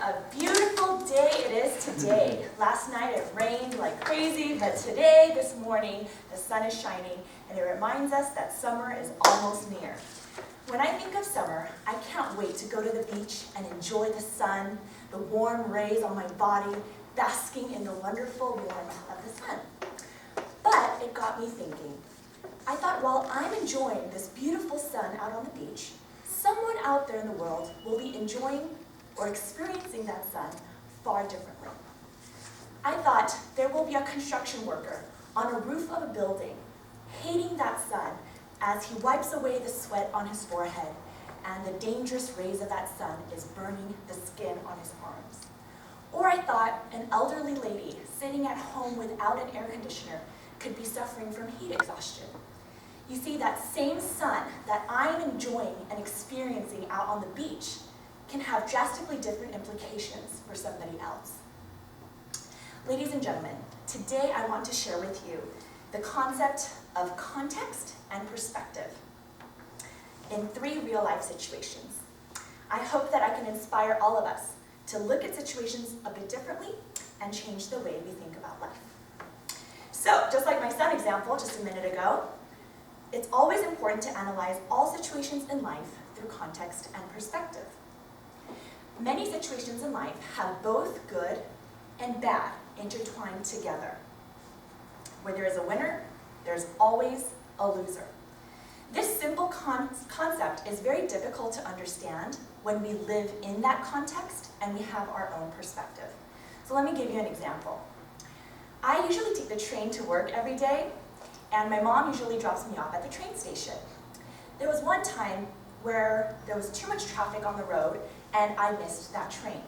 a beautiful day it is today. Last night it rained like crazy, but today, this morning, the sun is shining, and it reminds us that summer is almost near. When I think of summer, I can't wait to go to the beach and enjoy the sun, the warm rays on my body, basking in the wonderful warmth of the sun. But it got me thinking. I thought while I'm enjoying this beautiful sun out on the beach, someone out there in the world will be enjoying or experiencing that sun far differently. I thought there will be a construction worker on a roof of a building, hating that sun as he wipes away the sweat on his forehead and the dangerous rays of that sun is burning the skin on his arms. Or I thought an elderly lady sitting at home without an air conditioner could be suffering from heat exhaustion. You see, that same sun that I'm enjoying and experiencing out on the beach can have drastically different implications for somebody else. Ladies and gentlemen, today I want to share with you the concept of context and perspective in 3 real-life situations. I hope that I can inspire all of us to look at situations a bit differently and change the way we think about life. So, just like my sun example just a minute ago, it's always important to analyze all situations in life through context and perspective. Many situations in life have both good and bad intertwined together. Where there is a winner, there's always a loser. This simple concept is very difficult to understand when we live in that context and we have our own perspective. So let me give you an example. I usually take the train to work every day, and my mom usually drops me off at the train station. There was one time where there was too much traffic on the road and I missed that train.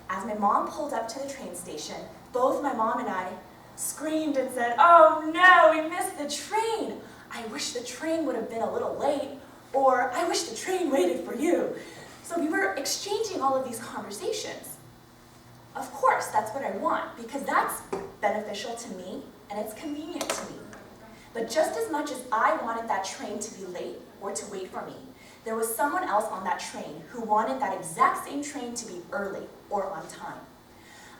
As my mom pulled up to the train station, both my mom and I screamed and said, "Oh no, we missed the train! I wish the train would have been a little late," or "I wish the train waited for you." So we were exchanging all of these conversations. Of course, that's what I want, because that's beneficial to me and it's convenient to me. But just as much as I wanted that train to be late or to wait for me, there was someone else on that train who wanted that exact same train to be early or on time.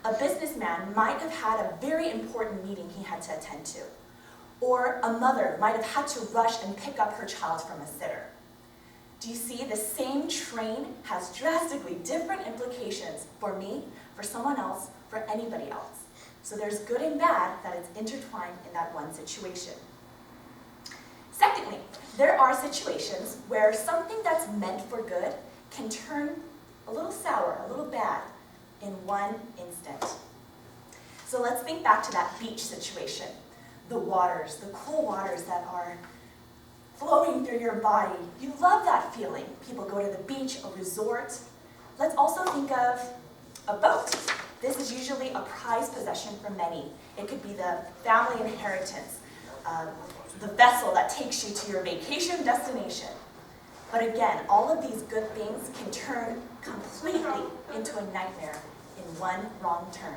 A businessman might have had a very important meeting he had to attend to, or a mother might have had to rush and pick up her child from a sitter. Do you see, the same train has drastically different implications for me, for someone else, for anybody else. So there's good and bad that is intertwined in that one situation. Secondly, there are situations where something that's meant for good can turn a little sour, a little bad, in one instant. So let's think back to that beach situation. The waters, the cool waters that are flowing through your body. You love that feeling. People go to the beach, a resort. Let's also think of a boat. This is usually a prized possession for many. It could be the family inheritance, the vessel that takes you to your vacation destination. But again, all of these good things can turn completely into a nightmare in one wrong turn.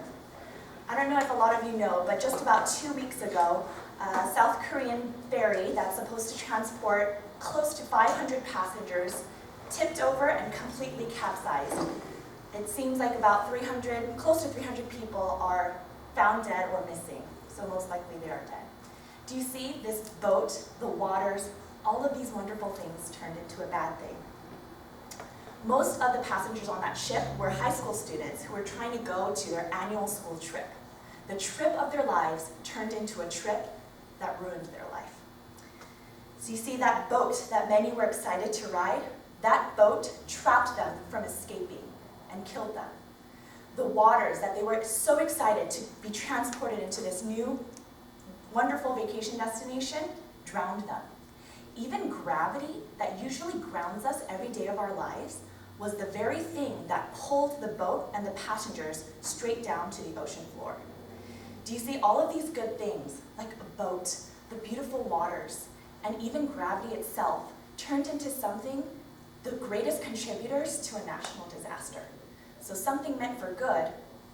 I don't know if a lot of you know, but just about 2 weeks ago, a South Korean ferry that's supposed to transport close to 500 passengers tipped over and completely capsized. It seems like about close to 300 people are found dead or missing, so most likely they are dead. Do you see this boat, the waters, all of these wonderful things turned into a bad thing? Most of the passengers on that ship were high school students who were trying to go to their annual school trip. The trip of their lives turned into a trip that ruined their life. So you see, that boat that many were excited to ride, that boat trapped them from escaping and killed them. The waters that they were so excited to be transported into this new wonderful vacation destination drowned them. Even gravity that usually grounds us every day of our lives was the very thing that pulled the boat and the passengers straight down to the ocean floor. Do you see, all of these good things, like a boat, the beautiful waters, and even gravity itself, turned into something, the greatest contributors to a national disaster. So something meant for good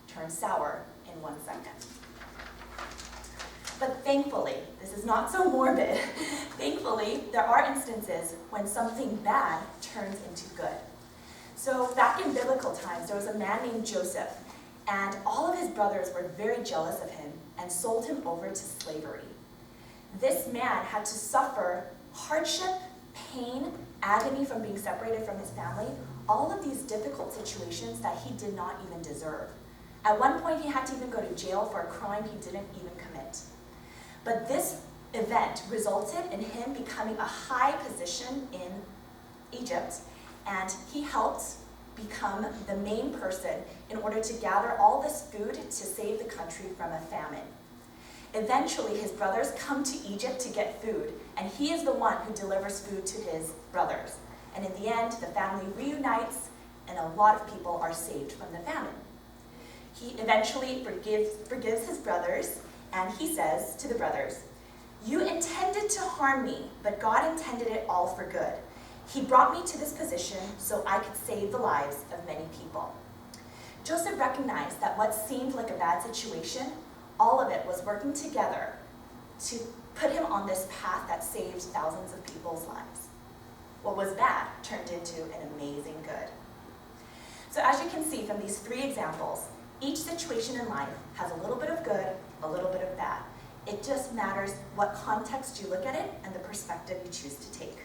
turned sour in 1 second. But thankfully, this is not so morbid. Thankfully, there are instances when something bad turns into good. So back in biblical times, there was a man named Joseph, and all of his brothers were very jealous of him and sold him over to slavery. This man had to suffer hardship, pain, agony from being separated from his family, all of these difficult situations that he did not even deserve. At one point, he had to even go to jail for a crime he didn't even commit. But this event resulted in him becoming a high position in Egypt, and he helped become the main person in order to gather all this food to save the country from a famine. Eventually, his brothers come to Egypt to get food, and he is the one who delivers food to his brothers. And in the end, the family reunites, and a lot of people are saved from the famine. He eventually forgives his brothers, and he says to the brothers, "You intended to harm me, but God intended it all for good. He brought me to this position so I could save the lives of many people." Joseph recognized that what seemed like a bad situation, all of it was working together to put him on this path that saved thousands of people's lives. What was bad turned into an amazing good. So as you can see from these three examples, each situation in life has a little bit of good, a little bit of bad. It just matters what context you look at it and the perspective you choose to take.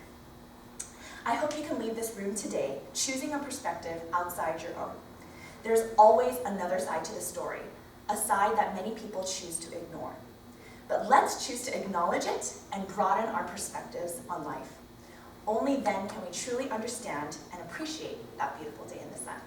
I hope you can leave this room today choosing a perspective outside your own. There's always another side to the story, a side that many people choose to ignore. But let's choose to acknowledge it and broaden our perspectives on life. Only then can we truly understand and appreciate that beautiful day in the sun.